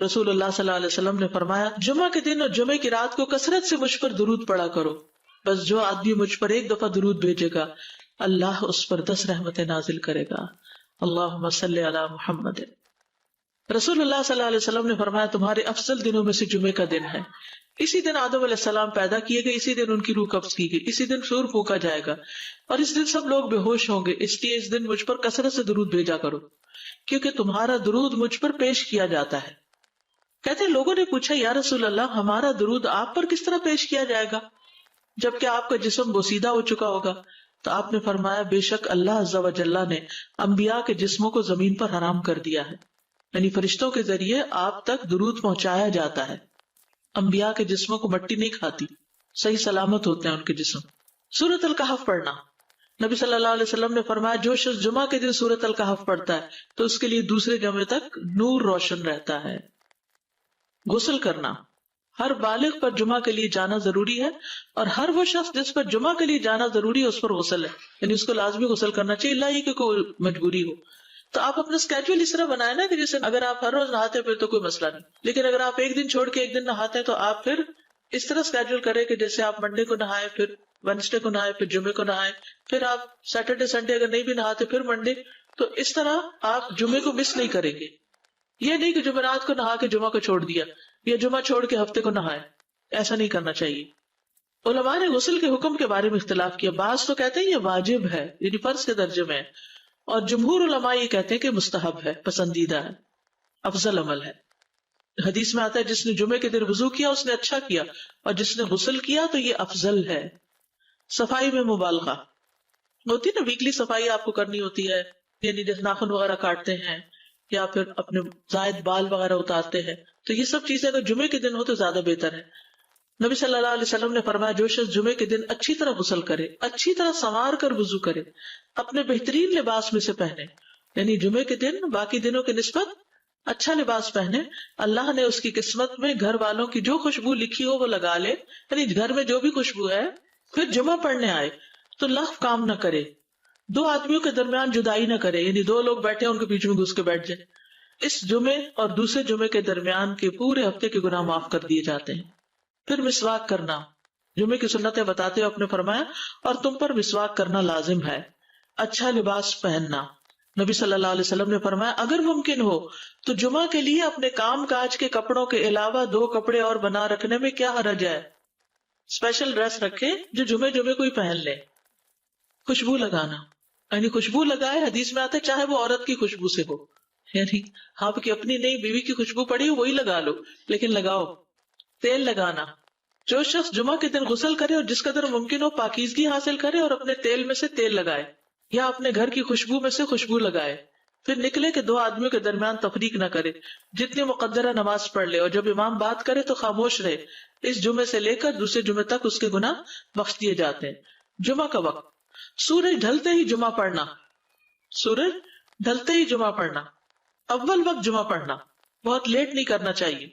رسول اللہ صلی اللہ علیہ وسلم نے فرمایا جمعہ کے دن اور جمعے کی رات کو کثرت سے مجھ پر درود پڑا کرو، بس جو آدمی مجھ پر ایک دفعہ درود بھیجے گا اللہ اس پر 10 رحمتیں نازل کرے گا۔ اللہم صلی علی محمد۔ رسول اللہ صلی اللہ علیہ وسلم نے فرمایا تمہارے افضل دنوں میں سے جمعے کا دن ہے، اسی دن آدم علیہ السلام پیدا کیے گئے، اسی دن ان کی روح قبض کی گئی، اسی دن سور پھونکا جائے گا اور اس دن سب لوگ بے ہوش ہوں گے، اس لیے اس دن مجھ پر کثرت سے درود بھیجا کرو کیونکہ تمہارا درود مجھ پر پیش کیا جاتا ہے۔ کہتے ہیں لوگوں نے پوچھا یا رسول اللہ ہمارا درود آپ پر کس طرح پیش کیا جائے گا جبکہ آپ کا جسم بوسیدہ ہو چکا ہوگا؟ تو آپ نے فرمایا بے شک اللہ عز و جل نے انبیاء کے جسموں کو زمین پر حرام کر دیا ہے، یعنی فرشتوں کے ذریعے آپ تک درود پہنچایا جاتا ہے۔ انبیاء کے جسموں کو مٹی نہیں کھاتی، صحیح سلامت ہوتے ہیں ان کے جسم۔ سورۃ الکہف پڑھنا، نبی صلی اللہ علیہ وسلم نے فرمایا جو شخص جمعہ کے دن سورۃ الکہف پڑھتا ہے تو اس کے لیے دوسرے جمعے تک نور روشن رہتا ہے۔ غسل کرنا، ہر بالغ پر جمعہ کے لیے جانا ضروری ہے اور ہر وہ شخص جس پر جمعہ کے لیے جانا ضروری ہے اس پر غسل ہے، یعنی اس کو لازمی غسل کرنا چاہیے، اللہ ہی کہ کوئی مجبوری ہو۔ تو آپ اپنا اسکیجول اس طرح بنائے نا کہ جیسے اگر آپ ہر روز نہاتے پھر تو کوئی مسئلہ نہیں، لیکن اگر آپ ایک دن چھوڑ کے ایک دن نہاتے ہیں تو آپ پھر اس طرح اسکیجول کریں کہ جیسے آپ منڈے کو نہائے، پھر وینسڈے کو نہائے، پھر جمعے کو نہائے، پھر آپ سیٹرڈے سنڈے اگر نہیں بھی نہاتے پھر منڈے، تو اس طرح آپ جمعے کو مس نہیں کریں گے۔ یہ نہیں کہ جمعرات کو نہا کے جمعہ کو چھوڑ دیا یا جمعہ چھوڑ کے ہفتے کو نہائے، ایسا نہیں کرنا چاہیے۔ علماء نے غسل کے حکم کے بارے میں اختلاف کیا، بعض تو کہتے ہیں یہ واجب ہے یعنی فرض کے درجے میں ہے، اور جمہور علماء یہ کہتے ہیں کہ مستحب ہے، پسندیدہ ہے، افضل عمل ہے۔ حدیث میں آتا ہے جس نے جمعے کے دن وضو کیا اس نے اچھا کیا اور جس نے غسل کیا تو یہ افضل ہے۔ صفائی میں مبالغہ ہوتی ہے نا، ویکلی صفائی آپ کو کرنی ہوتی ہے، یعنی جیسے ناخن وغیرہ کاٹتے ہیں یا پھر اپنے زائد بال وغیرہ اتارتے ہیں، تو یہ سب چیزیں اگر جمعے کے دن ہو تو زیادہ بہتر ہے۔ نبی صلی اللہ علیہ وسلم نے فرمایا جو شخص جمعے کے دن اچھی طرح غسل کرے، اچھی طرح سنوار کر وضو کرے، اپنے بہترین لباس میں سے پہنے، یعنی جمعے کے دن باقی دنوں کے نسبت اچھا لباس پہنے، اللہ نے اس کی قسمت میں گھر والوں کی جو خوشبو لکھی ہو وہ لگا لے، یعنی گھر میں جو بھی خوشبو ہے، پھر جمعہ پڑھنے آئے تو لغو کام نہ کرے، 2 آدمیوں کے درمیان جدائی نہ کرے، یعنی 2 لوگ بیٹھے ان کے بیچ میں گھس کے بیٹھ جائے۔ اس جمعے اور دوسرے جمعے کے درمیان کے پورے ہفتے کے گناہ معاف کر دیے جاتے ہیں۔ پھر مسواک کرنا، جمعے کی سنتیں بتاتے ہوئے آپ نے فرمایا اور تم پر مسواک کرنا لازم ہے۔ اچھا لباس پہننا، نبی صلی اللہ علیہ وسلم نے فرمایا اگر ممکن ہو تو جمعہ کے لیے اپنے کام کاج کے کپڑوں کے علاوہ 2 کپڑے اور بنا رکھنے میں کیا حرج ہے، اسپیشل ڈریس رکھے جو جمعے کو ہی پہن لے۔ خوشبو لگانا، یعنی خوشبو لگائے، حدیث میں آتا ہے چاہے وہ عورت کی خوشبو سے ہو، یعنی آپ کی اپنی نہیں بیوی کی خوشبو پڑی ہو وہی لگا لو، لیکن لگاؤ۔ تیل لگانا، جو شخص جمعہ کے دن غسل کرے اور جس قدر ممکن ہو پاکیزگی حاصل کرے اور اپنے تیل میں سے تیل لگائے یا اپنے گھر کی خوشبو میں سے خوشبو لگائے، پھر نکلے کہ 2 آدمیوں کے درمیان تفریق نہ کرے، جتنی مقدرہ نماز پڑھ لے اور جب امام بات کرے تو خاموش رہے، اس جمعے سے لے کر دوسرے جمعے تک اس کے گناہ بخش دیے جاتے ہیں۔ جمعہ کا وقت، سورج ڈھلتے ہی جمعہ پڑھنا، سورج ڈھلتے ہی جمعہ پڑھنا، اول وقت جمعہ پڑھنا، بہت لیٹ نہیں کرنا چاہیے۔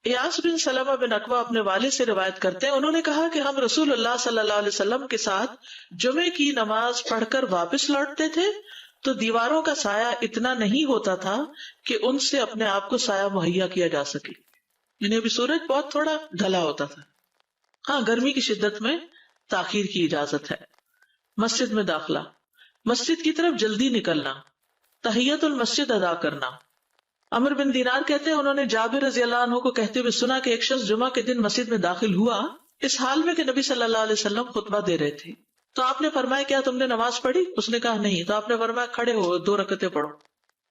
ایاس بن سلمہ بن عقبہ اپنے والد سے روایت کرتے ہیں، انہوں نے کہا کہ ہم رسول اللہ صلی اللہ علیہ وسلم کے ساتھ جمعے کی نماز پڑھ کر واپس لوٹتے تھے تو دیواروں کا سایہ اتنا نہیں ہوتا تھا کہ ان سے اپنے آپ کو سایہ مہیا کیا جا سکے، یعنی ابھی سورج بہت تھوڑا ڈھلا ہوتا تھا۔ ہاں گرمی کی شدت میں تاخیر کی اجازت ہے۔ مسجد میں داخلہ، مسجد کی طرف جلدی نکلنا، تحیت المسجد ادا کرنا۔ عمر بن دینار کہتے ہیں انہوں نے جابر رضی اللہ عنہ کو کہتے ہوئے سنا کہ ایک شخص جمعہ کے دن مسجد میں داخل ہوا اس حال میں کہ نبی صلی اللہ علیہ وسلم خطبہ دے رہے تھے، تو آپ نے فرمایا کیا تم نے نماز پڑھی؟ اس نے کہا نہیں، تو آپ نے فرمایا کھڑے ہو 2 رکعتیں پڑھو۔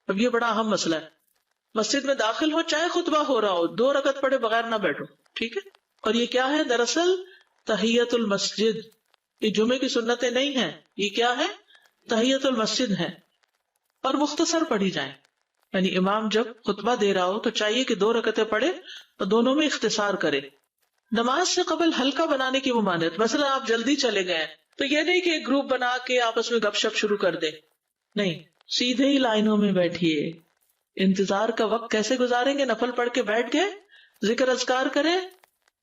اب یہ بڑا اہم مسئلہ ہے، مسجد میں داخل ہو چاہے خطبہ ہو رہا ہو 2 رکعت پڑھے بغیر نہ بیٹھو، ٹھیک ہے؟ اور یہ کیا ہے؟ دراصل تحیت المسجد، یہ جمعے کی سنتیں نہیں ہیں، یہ کیا ہے؟ تحیت المسجد ہے، اور مختصر پڑھی جائیں، یعنی امام جب خطبہ دے رہا ہو تو چاہیے کہ 2 رکعتیں پڑھے اور دونوں میں اختصار کرے۔ نماز سے قبل ہلکا بنانے کی ممانعت، مثلا آپ جلدی چلے گئے تو یہ نہیں کہ ایک گروپ بنا کے آپس میں گپ شپ شروع کر دیں، نہیں، سیدھے ہی لائنوں میں بیٹھیے۔ انتظار کا وقت کیسے گزاریں گے؟ نفل پڑھ کے بیٹھ گئے، ذکر اذکار کریں،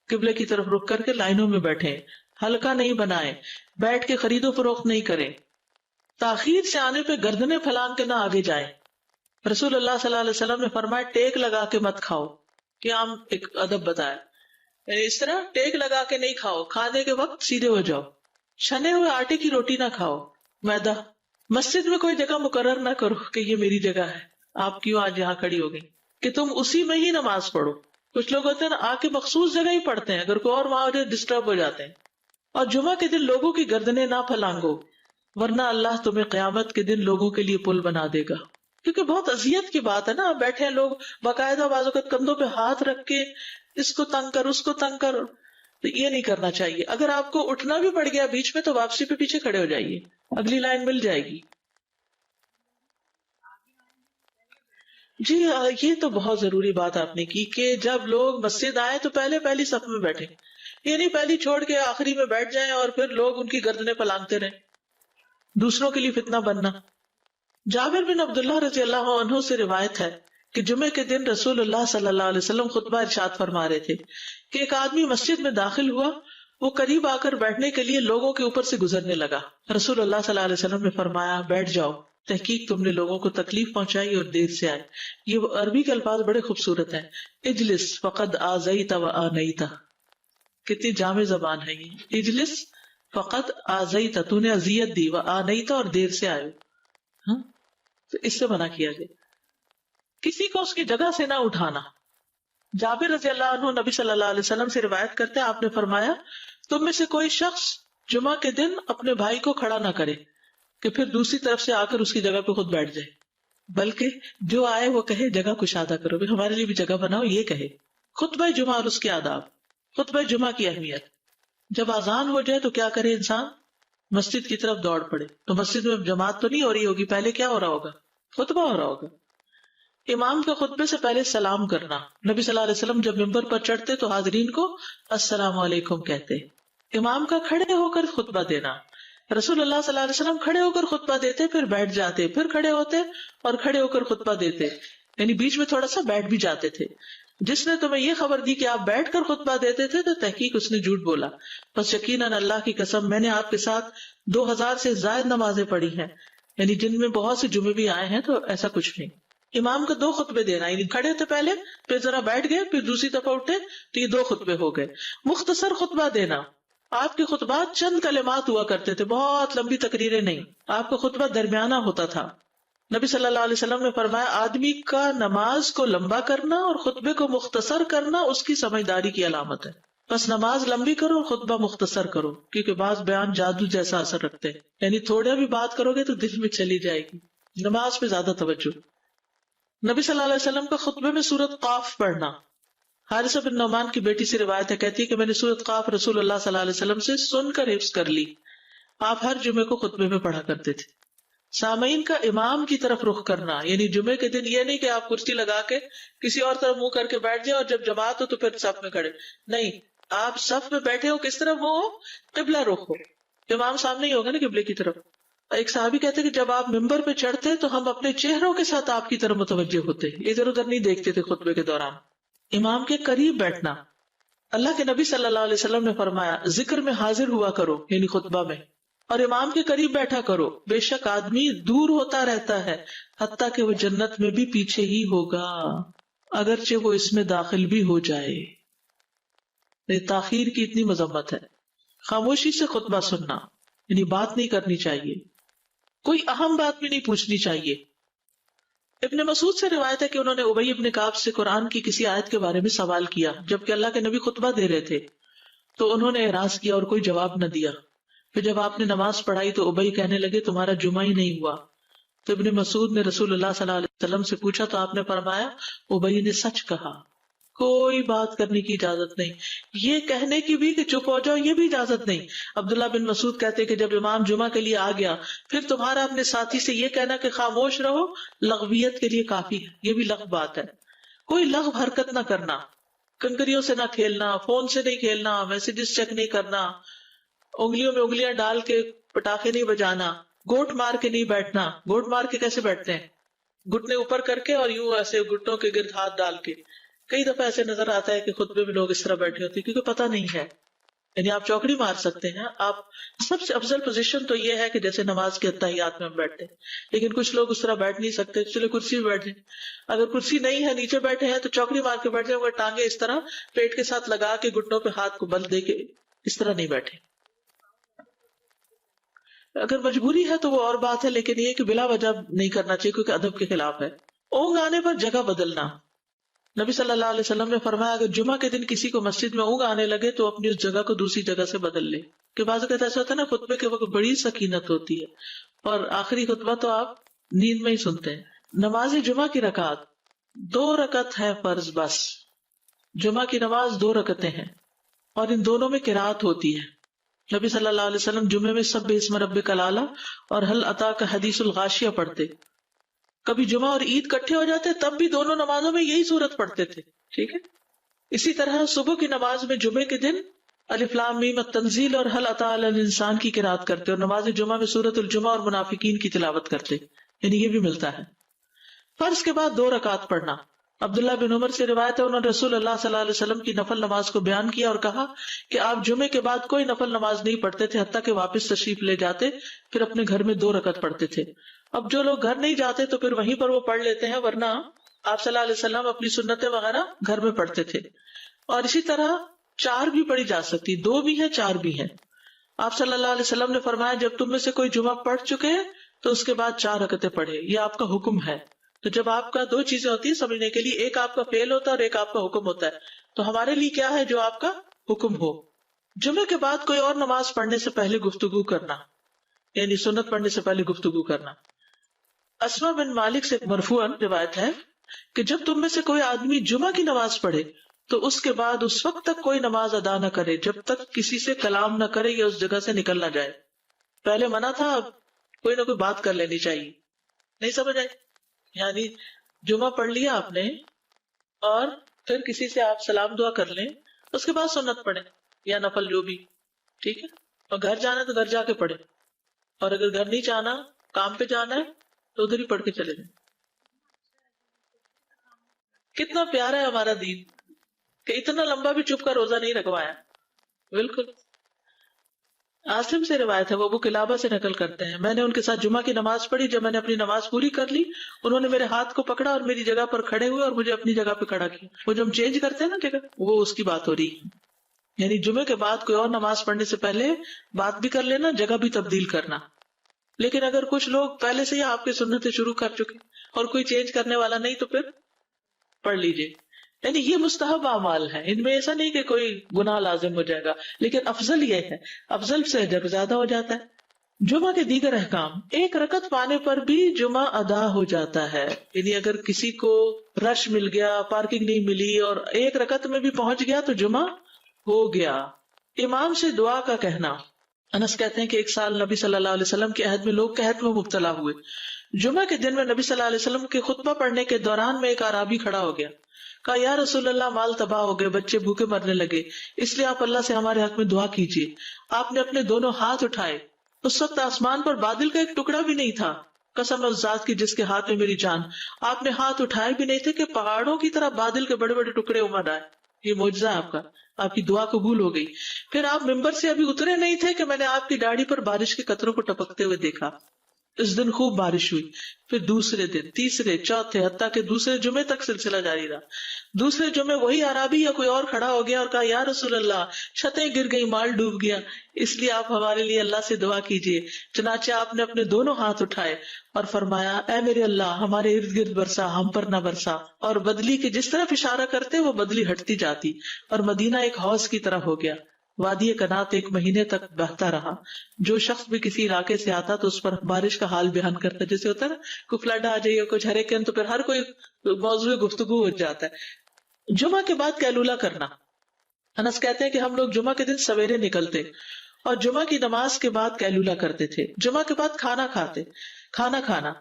قبلے کی طرف رخ کر کے لائنوں میں بیٹھیں، ہلکا نہیں بنائیں، بیٹھ کے خرید و فروخت نہیں کریں، تاخیر سے آنے پہ گردنیں پھلان کے نہ آگے جائیں۔ رسول اللہ صلی اللہ علیہ وسلم نے فرمایا ٹیک لگا کے مت کھاؤ، کہ عام ایک ادب بتایا، یعنی اس طرح ٹیک لگا کے نہیں کھاؤ، کھانے کے وقت سیدھے ہو جاؤ، چھنے ہوئے آٹے کی روٹی نہ کھاؤ، میدا۔ مسجد میں کوئی جگہ مقرر نہ کرو کہ یہ میری جگہ ہے، آپ کیوں آج یہاں کھڑی ہو گئی، کہ تم اسی میں ہی نماز پڑھو۔ کچھ لوگ ہوتے ہیں نا آ کے مخصوص جگہ ہی پڑھتے ہیں، اگر کوئی اور وہاں ہو جائے ڈسٹرب ہو جاتے ہیں۔ اور جمعہ کے دن لوگوں کی گردنیں نہ پھلانگو، ورنہ اللہ تمہیں قیامت کے دن لوگوں کے لیے پل بنا دے گا۔ کیونکہ بہت اذیت کی بات ہے نا، بیٹھے ہیں لوگ باقاعدہ بعض اوقات کندھوں پہ ہاتھ رکھ کے اس کو تنگ کر اس کو تنگ کر، تو یہ نہیں کرنا چاہیے۔ اگر آپ کو اٹھنا بھی پڑ گیا بیچ میں تو واپسی پہ پیچھے کھڑے ہو جائیے، اگلی لائن مل جائے گی۔ جی یہ تو بہت ضروری بات آپ نے کی کہ جب لوگ مسجد آئے تو پہلی صف میں بیٹھے، یہ نہیں پہلی چھوڑ کے آخری میں بیٹھ جائیں اور پھر لوگ ان کی گردنیں پلانگتے رہیں، دوسروں کے لیے فتنہ بننا۔ جابر بن عبداللہ رضی اللہ عنہ سے روایت ہے کہ جمعے کے دن رسول اللہ صلی اللہ علیہ وسلم خطبہ ارشاد فرما رہے تھے کہ ایک آدمی مسجد میں داخل ہوا، وہ قریب آ کر بیٹھنے کے لیے لوگوں کے اوپر سے گزرنے لگا۔ رسول اللہ صلی اللہ علیہ وسلم نے فرمایا بیٹھ جاؤ، تحقیق تم نے لوگوں کو تکلیف پہنچائی اور دیر سے آئے۔ یہ عربی کے الفاظ بڑے خوبصورت ہیں، اجلس فقد آذیت و آنیت، کتنی جامع زبان ہے یہ، اجلس فقد آذیت، تو نے اذیت دی، و آنیت اور دیر سے آئے، ہاں تو اس سے منع کیا گیا۔ کسی کو اس کی جگہ سے نہ اٹھانا۔ جابر رضی اللہ عنہ نبی صلی اللہ علیہ وسلم سے روایت کرتے ہیں، آپ نے فرمایا تم میں سے کوئی شخص جمعہ کے دن اپنے بھائی کو کھڑا نہ کرے کہ پھر دوسری طرف سے آ کر اس کی جگہ پہ خود بیٹھ جائے، بلکہ جو آئے وہ کہے جگہ کشادہ کرو، بھی ہمارے لیے بھی جگہ بناؤ، یہ کہے۔ خطبہ جمعہ اور اس کے آداب۔ خطبہ جمعہ کی اہمیت، جب اذان ہو جائے تو کیا کرے انسان؟ مسجد کی طرف دوڑ پڑے۔ تو مسجد میں جماعت تو نہیں ہو رہی ہوگی، پہلے کیا ہو رہا ہوگا؟ خطبہ ہو رہا ہوگا۔ امام کا خطبے سے پہلے سلام کرنا، نبی صلی اللہ علیہ وسلم جب ممبر پر چڑھتے تو حاضرین کو السلام علیکم کہتے۔ امام کا کھڑے ہو کر خطبہ دینا، رسول اللہ صلی اللہ علیہ وسلم کھڑے ہو کر خطبہ دیتے، پھر بیٹھ جاتے، پھر کھڑے ہوتے اور کھڑے ہو کر خطبہ دیتے، یعنی بیچ میں تھوڑا سا بیٹھ بھی جاتے تھے۔ جس نے تمہیں یہ خبر دی کہ آپ بیٹھ کر خطبہ دیتے تھے تو تحقیق اس نے جھوٹ بولا، بس یقیناً اللہ کی قسم میں نے آپ کے ساتھ 2000 سے زائد نمازیں پڑھی ہیں، یعنی جن میں بہت سے جمعے بھی آئے ہیں، تو ایسا کچھ نہیں۔ امام کو 2 خطبے دینا، یعنی کھڑے تھے پہلے، پھر ذرا بیٹھ گئے، پھر دوسری دفعہ اٹھے، تو یہ 2 خطبے ہو گئے۔ مختصر خطبہ دینا، آپ کے خطبات چند کلمات ہوا کرتے تھے، بہت لمبی تقریریں نہیں، آپ کا خطبہ درمیانہ ہوتا تھا۔ نبی صلی اللہ علیہ وسلم نے فرمایا آدمی کا نماز کو لمبا کرنا اور خطبے کو مختصر کرنا اس کی سمجھداری کی علامت ہے۔ بس نماز لمبی کرو اور خطبہ مختصر کرو، کیونکہ بعض بیان جادو جیسا اثر رکھتے ہیں، یعنی تھوڑے بھی بات کرو گے تو دل میں چلی جائے گی۔ نماز پہ زیادہ توجہ۔ نبی صلی اللہ علیہ وسلم کا خطبے میں سورۃ قاف پڑھنا، حارثہ بن نعمان کی بیٹی سے روایت ہے، کہتی ہے کہ میں نے سورۃ قاف رسول اللہ صلی اللہ علیہ وسلم سے سن کر حفظ کر لی۔ آپ ہر جمعے کو خطبے میں پڑھا کرتے تھے۔ سامعین کا امام کی طرف رخ کرنا، یعنی جمعے کے دن یہ نہیں کہ آپ کرسی لگا کے کسی اور طرف منہ کر کے بیٹھ جائیں اور جب جماعت ہو تو پھر صف میں کھڑے، نہیں، آپ صف میں بیٹھے ہو، کس طرف منہ ہو؟ قبلہ رخ ہو، امام سامنے ہی ہوگا نا قبلے کی طرف۔ ایک صحابی کہتے کہ جب آپ ممبر پہ چڑھتے تو ہم اپنے چہروں کے ساتھ آپ کی طرف متوجہ ہوتے، ادھر ادھر نہیں دیکھتے تھے خطبے کے دوران۔ امام کے قریب بیٹھنا، اللہ کے نبی صلی اللہ علیہ وسلم نے فرمایا ذکر میں حاضر ہوا کرو، یعنی خطبہ میں، اور امام کے قریب بیٹھا کرو، بے شک آدمی دور ہوتا رہتا ہے حتیٰ کہ وہ جنت میں بھی پیچھے ہی ہوگا اگرچہ وہ اس میں داخل بھی ہو جائے۔ تاخیر کی اتنی مذمت ہے۔ خاموشی سے خطبہ سننا، یعنی بات نہیں کرنی چاہیے، کوئی اہم بات بھی نہیں پوچھنی چاہیے۔ ابن مسعود سے روایت ہے کہ انہوں نے ابی ابن کعب سے قرآن کی کسی آیت کے بارے میں سوال کیا جبکہ اللہ کے نبی خطبہ دے رہے تھے، تو انہوں نے اعراض کیا اور کوئی جواب نہ دیا۔ پھر جب آپ نے نماز پڑھائی تو ابی کہنے لگے تمہارا جمعہ ہی نہیں ہوا۔ تو ابن مسعود نے رسول اللہ صلی اللہ علیہ وسلم سے پوچھا تو آپ نے فرمایا ابی نے سچ کہا، کوئی بات کرنے کی اجازت نہیں، یہ کہنے کی بھی کہ چپ ہو جاؤ یہ بھی اجازت نہیں۔ عبداللہ بن مسعود کہتے کہ جب امام جمعہ کے لیے آ گیا پھر تمہارا اپنے ساتھی سے یہ کہنا کہ خاموش رہو لغویت کے لیے کافی ہے، یہ بھی لغو بات ہے۔ کوئی لغو حرکت نہ کرنا، کنکریوں سے نہ کھیلنا، فون سے نہیں کھیلنا، میسجز چیک نہیں کرنا، انگلیوں میں انگلیاں ڈال کے پٹاخے نہیں بجانا، گوٹ مار کے نہیں بیٹھنا۔ گوٹ مار کے کیسے بیٹھتے ہیں؟ گھٹنے اوپر کر کے اور یوں ایسے گھٹنوں کے گرد ہاتھ ڈال کے۔ کئی دفعہ ایسے نظر آتا ہے کہ خطبے میں لوگ اس طرح بیٹھے ہوتے ہیں کیونکہ پتہ نہیں ہے۔ یعنی آپ چوکڑی مار سکتے ہیں. آپ سب سے افضل پوزیشن تو یہ ہے کہ جیسے نماز کے اتحیات میں ہم بیٹھتے ہیں، لیکن کچھ لوگ اس طرح بیٹھ نہیں سکتے، چلے کرسی میں بیٹھے. اگر کرسی نہیں ہے، نیچے بیٹھے ہیں، تو چوکڑی مار کے بیٹھ جائیں، مگر ٹانگیں اس طرح پیٹ کے ساتھ لگا کے گھٹنوں پہ ہاتھ کو بل دے کے اس طرح نہیں بیٹھے. اگر مجبوری ہے تو وہ اور بات ہے، لیکن یہ کہ بلا وجہ نہیں کرنا چاہیے کیونکہ ادب کے خلاف ہے. اونگ آنے پر جگہ بدلنا. نبی صلی اللہ علیہ وسلم نے فرمایا اگر جمعہ کے دن کسی کو مسجد میں اونگ آنے لگے تو اپنی اس جگہ کو دوسری جگہ سے بدل لے. کہ بعض اوقات ایسا ہوتا ہے نا، خطبے کے وقت بڑی سکینت ہوتی ہے اور آخری خطبہ تو آپ نیند میں ہی سنتے ہیں. نماز جمعہ کی رکعت 2 رکعت ہے فرض بس. جمعہ کی نماز 2 رکعتیں ہیں اور ان دونوں میں قرات ہوتی ہے. نبی صلی اللہ علیہ وسلم جمعے میں سبح اسم ربک الاعلی اور هل اتاک حدیث الغاشیہ پڑھتے. کبھی جمعہ اور عید کٹھے ہو جاتے تب بھی دونوں نمازوں میں یہی صورت پڑھتے تھے. ٹھیک ہے. اسی طرح صبح کی نماز میں جمعے کے دن الف لام میم التنزیل اور هل اتى علی الانسان کی قرات کرتے اور نماز جمعہ میں سورۃ الجمعہ اور منافقین کی تلاوت کرتے. یعنی یہ بھی ملتا ہے. فرض کے بعد 2 رکعت پڑھنا. عبداللہ بن عمر سے روایت ہے انہوں نے رسول اللہ صلی اللہ علیہ وسلم کی نفل نماز کو بیان کیا اور کہا کہ آپ جمعے کے بعد کوئی نفل نماز نہیں پڑھتے تھے حتیٰ کہ واپس تشریف لے جاتے، پھر اپنے گھر میں 2 رکعت پڑھتے تھے. اب جو لوگ گھر نہیں جاتے تو پھر وہیں پر وہ پڑھ لیتے ہیں، ورنہ آپ صلی اللہ علیہ وسلم اپنی سنتیں وغیرہ گھر میں پڑھتے تھے. اور اسی طرح 4 بھی پڑھی جا سکتی، 2 بھی ہیں 4 بھی ہیں. آپ صلی اللہ علیہ وسلم نے فرمایا جب تم میں سے کوئی جمعہ پڑھ چکے ہیں تو اس کے بعد 4 رکعتیں پڑھے، یہ آپ کا حکم ہے. تو جب آپ کا 2 چیزیں ہوتی ہیں سمجھنے کے لیے، ایک آپ کا فعل ہوتا ہے اور ایک آپ کا حکم ہوتا ہے. تو ہمارے لیے کیا ہے جو آپ کا حکم ہو. جمعے کے بعد کوئی اور نماز پڑھنے سے پہلے گفتگو کرنا، یعنی سنت پڑھنے سے پہلے گفتگو کرنا. اسما بن مالک سے مرفوعاً روایت ہے کہ جب تم میں سے کوئی آدمی جمعہ کی نماز پڑھے تو اس کے بعد اس وقت تک کوئی نماز ادا نہ کرے جب تک کسی سے کلام نہ کرے یا اس جگہ سے نکل نہ جائے. پہلے منع تھا، اب کوئی نہ کوئی بات کر لینی چاہیے. نہیں سمجھ آئی؟ یعنی جمعہ پڑھ لیا آپ نے اور پھر کسی سے آپ سلام دعا کر لیں، اس کے بعد سنت پڑھیں یا نفل جو بھی. ٹھیک ہے. اور گھر جانا تو گھر جا کے پڑھیں، اور اگر گھر نہیں جانا، کام پہ جانا ہے تو ادھر ہی پڑھ کے چلے جائیں. کتنا پیارا ہے ہمارا دین کہ اتنا لمبا بھی چپ کا روزہ نہیں رکھوایا. بالکل. عاصم سے روایت ہے، وہ ابو قلابہ سے نقل کرتے ہیں، میں نے ان کے ساتھ جمعہ کی نماز پڑھی. جب میں نے اپنی نماز پوری کر لی انہوں نے میرے ہاتھ کو پکڑا اور میری جگہ پر کھڑے ہوئے اور مجھے اپنی جگہ پہ کھڑا کیا. وہ جو ہم چینج کرتے ہیں نا جگہ، وہ اس کی بات ہو رہی ہے. یعنی جمعے کے بعد کوئی اور نماز پڑھنے سے پہلے بات بھی کر لینا، جگہ بھی تبدیل کرنا. لیکن اگر کچھ لوگ پہلے سے ہی آپ کی سنتیں شروع کر چکے اور کوئی چینج کرنے والا نہیں تو پھر پڑھ لیجئے. یعنی یہ مستحب اعمال ہے، ان میں ایسا نہیں کہ کوئی گناہ لازم ہو جائے گا، لیکن افضل یہ ہے، افضل سے اجر زیادہ ہو جاتا ہے. جمعہ کے دیگر احکام. 1 رکعت پانے پر بھی جمعہ ادا ہو جاتا ہے. یعنی اگر کسی کو رش مل گیا، پارکنگ نہیں ملی اور 1 رکعت میں بھی پہنچ گیا تو جمعہ ہو گیا. امام سے دعا کا کہنا. انس کہتے ہیں کہ 1 سال نبی صلی اللہ علیہ وسلم کے عہد میں لوگ قحط میں مبتلا ہوئے. جمعہ کے دن میں نبی صلی اللہ علیہ وسلم کے خطبہ پڑھنے کے دوران میں ایک اعرابی کھڑا ہو گیا. کہا یا رسول اللہ، مال تباہ ہو گئے، بچے بھوکے مرنے لگے، اس لیے آپ اللہ سے ہمارے حق میں دعا کیجیے. آپ نے اپنے دونوں ہاتھ اٹھائے. اس وقت آسمان پر بادل کا ایک ٹکڑا بھی نہیں تھا. قسم اس ذات کی جس کے ہاتھ میں میری جان، آپ نے ہاتھ اٹھائے بھی نہیں تھے کہ پہاڑوں کی طرح بادل کے بڑے بڑے ٹکڑے امڑ آئے. یہ معجزہ ہے آپ کا، آپ کی دعا قبول ہو گئی. پھر آپ ممبر سے ابھی اترے نہیں تھے کہ میں نے آپ کی داڑھی پر بارش کے قطروں کو ٹپکتے ہوئے دیکھا. اس دن خوب بارش ہوئی. پھر دوسرے دن، تیسرے، چوتھے، حتیٰ کہ دوسرے جمعے تک سلسلہ جاری رہا. دوسرے جمعے وہی عربی یا کوئی اور کھڑا ہو گیا اور کہا یا رسول اللہ، چھتیں گر گئی، مال ڈوب گیا، اس لیے آپ ہمارے لیے اللہ سے دعا کیجیے. چنانچہ آپ نے اپنے دونوں ہاتھ اٹھائے اور فرمایا اے میرے اللہ، ہمارے ارد گرد برسا، ہم پر نہ برسا. اور بدلی کے جس طرف اشارہ کرتے وہ بدلی ہٹتی جاتی اور مدینہ ایک حوض کی طرح ہو گیا. وادی کنات 1 مہینے تک بہتا رہا. جو شخص بھی کسی علاقے سے آتا تو اس پر بارش کا حال بیان کرتا. جیسے ہوتا ہے نا کوئی فلڈ آ جائے، کچھ ہریکین، تو پھر ہر کوئی موضوع گفتگو ہو جاتا ہے. جمعہ کے بعد قیلولہ کرنا. انس کہتے ہیں کہ ہم لوگ جمعہ کے دن سویرے نکلتے اور جمعہ کی نماز کے بعد قیلولہ کرتے تھے. جمعہ کے بعد کھانا کھانا.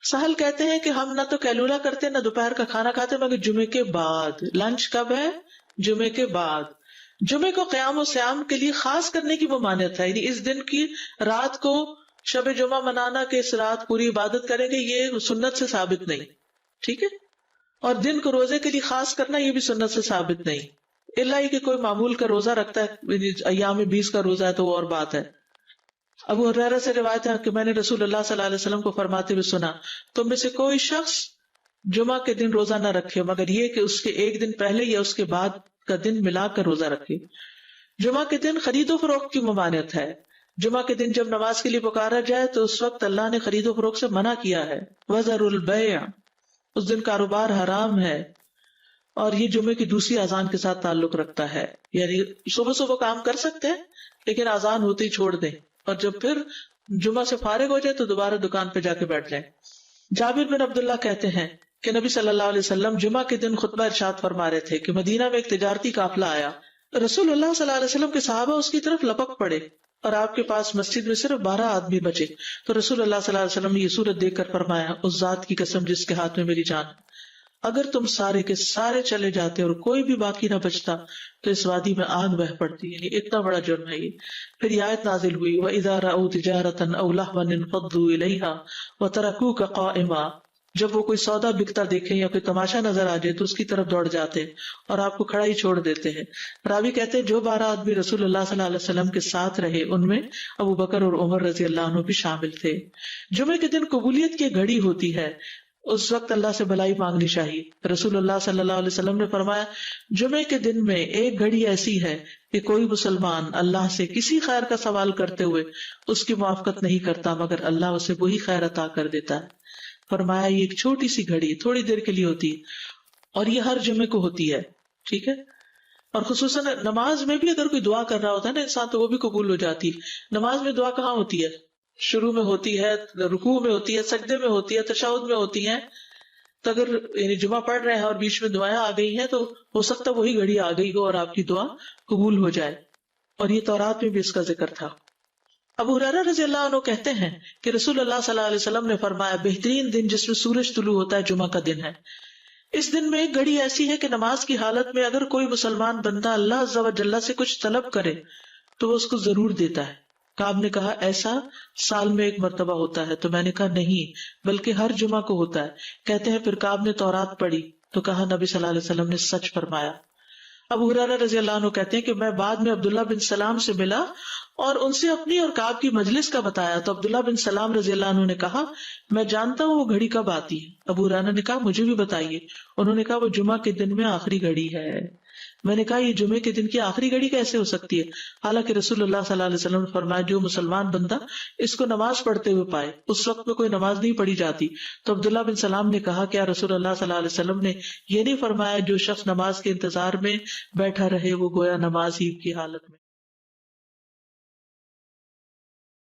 سہل کہتے ہیں کہ ہم نہ تو قیلولہ کرتے نہ دوپہر کا کھانا کھاتے، مگر جمعے کے بعد. لنچ کب ہے؟ جمعے کے بعد. جمعے کو قیام و سیام کے لیے خاص کرنے کی ممانعت ہے. یعنی اس دن کی رات کو شب جمعہ منانا کہ اس رات پوری عبادت کریں گے، یہ سنت سے ثابت نہیں. ٹھیک ہے. اور دن کو روزے کے لیے خاص کرنا، یہ بھی سنت سے ثابت نہیں. الا ہی کہ کوئی معمول کا روزہ رکھتا ہے، ایام 20 کا روزہ ہے تو وہ اور بات ہے۔ ابو ہریرہ سے روایت ہے کہ میں نے رسول اللہ صلی اللہ علیہ وسلم کو فرماتے ہوئے سنا، تم میں سے کوئی شخص جمعہ کے دن روزہ نہ رکھے مگر یہ کہ اس کے ایک دن پہلے یا اس کے بعد کا دن ملا کر روزہ رکھے۔ جمعہ کے دن خرید و فروخت کی ممانعت ہے۔ جمعہ کے دن جب نماز کے لیے پکارا جائے تو اس وقت اللہ نے خرید و فروخت سے منع کیا ہے۔ وَذَرُوا الْبَيْعَ، اس دن کاروبار حرام ہے، اور یہ جمعے کی دوسری اذان کے ساتھ تعلق رکھتا ہے، یعنی صبح صبح کام کر سکتے ہیں لیکن اذان ہوتے ہی چھوڑ دیں، اور جب پھر جمعہ سے فارغ ہو جائے تو دوبارہ دکان پہ جا کے بیٹھ جائیں۔ جابر بن عبداللہ کہتے ہیں کہ نبی صلی اللہ علیہ وسلم جمعہ کے دن خطبہ ارشاد فرما رہے تھے کہ مدینہ میں ایک تجارتی قافلہ آیا، رسول اللہ صلی اللہ علیہ وسلم کے صحابہ اس کی طرف لپک پڑے اور آپ کے پاس مسجد میں صرف 12 آدمی بچے، تو رسول اللہ صلی اللہ علیہ وسلم نے یہ صورت دیکھ کر فرمایا، اس ذات کی قسم جس کے ہاتھ میں میری جان، اگر تم سارے کے سارے چلے جاتے اور کوئی بھی باقی نہ بچتا تو اس وادی میں آگ بہ پڑتی، یعنی اتنا بڑا جرم ہے یہ۔ پھر یہ آیت نازل ہوئی، وَإِذَا رَأَوْا تِجَارَةً أَوْ لَهْوًا انفضوا إِلَيْهَا وَتَرَكُوكَ قَائِمًا، جب وہ کوئی سودا بکتا دیکھیں یا کوئی تماشا نظر آ جائے تو اس کی طرف دوڑ جاتے ہیں اور آپ کو کھڑا ہی چھوڑ دیتے ہیں۔ راوی کہتے ہیں جو 12 آدمی رسول اللہ صلی اللہ علیہ وسلم کے ساتھ رہے ان میں ابو بکر اور عمر رضی اللہ عنہ بھی شامل تھے۔ جمعے کے دن قبولیت کی گھڑی ہوتی ہے، اس وقت اللہ سے بھلائی مانگنی چاہیے۔ رسول اللہ صلی اللہ علیہ وسلم نے فرمایا، جمعے کے دن میں ایک گھڑی ایسی ہے کہ کوئی مسلمان اللہ سے کسی خیر کا سوال کرتے ہوئے اس کی موافقت نہیں کرتا مگر اللہ اسے وہی خیر عطا کر دیتا ہے۔ فرمایا یہ ایک چھوٹی سی گھڑی تھوڑی دیر کے لیے ہوتی ہے اور یہ ہر جمعے کو ہوتی ہے، ٹھیک ہے؟ اور خصوصاً نماز میں بھی اگر کوئی دعا کر رہا ہوتا ہے نا انسان تو وہ بھی قبول ہو جاتی ہے۔ نماز میں دعا کہاں ہوتی ہے؟ شروع میں ہوتی ہے، رکوع میں ہوتی ہے، سجدے میں ہوتی ہے، تشہد میں ہوتی ہے۔ تو اگر یعنی جمعہ پڑھ رہے ہیں اور بیچ میں دعائیں آ گئی ہیں تو ہو سکتا ہے وہی گھڑی آ گئی ہو اور آپ کی دعا قبول ہو جائے، اور یہ تورات میں بھی اس کا ذکر تھا۔ ابو ہریرہ رضی اللہ عنہ کہتے ہیں کہ رسول اللہ صلی اللہ علیہ وسلم نے فرمایا، بہترین دن جس میں سورج طلوع ہوتا ہے جمعہ کا دن ہے۔ اس دن میں ایک گھڑی ایسی ہے کہ نماز کی حالت میں اگر کوئی مسلمان بندہ اللہ عز و جل سے کچھ طلب کرے تو وہ اس کو ضرور دیتا ہے۔ کعب نے کہا ایسا سال میں ایک مرتبہ ہوتا ہے؟ تو میں نے کہا نہیں بلکہ ہر جمعہ کو ہوتا ہے۔ کہتے ہیں پھر کعب نے تورات پڑھی تو کہا نبی صلی اللہ علیہ وسلم نے سچ فرمایا۔ ابو ہریرہ رضی اللہ عنہ کہتے ہیں کہ میں بعد میں عبداللہ بن سلام سے ملا اور ان سے اپنی اور کعب کی مجلس کا بتایا تو عبداللہ بن سلام رضی اللہ عنہ نے کہا میں جانتا ہوں وہ گھڑی کب آتی ہے۔ ابو ہریرہ نے کہا مجھے بھی بتائیے۔ انہوں نے کہا وہ جمعہ کے دن میں آخری گھڑی ہے۔ میں نے کہا یہ جمعے کے دن کی آخری گھڑی کیسے ہو سکتی ہے؟ حالانکہ رسول اللہ صلی اللہ علیہ وسلم نے فرمایا جو مسلمان بندہ اس کو نماز پڑھتے ہوئے پائے، اس وقت میں کوئی نماز نہیں پڑھی جاتی۔ تو عبداللہ بن سلام نے کہا کیا رسول اللہ صلی اللہ علیہ وسلم نے یہ نہیں فرمایا جو شخص نماز کے انتظار میں بیٹھا رہے وہ گویا نماز ہی کی حالت میں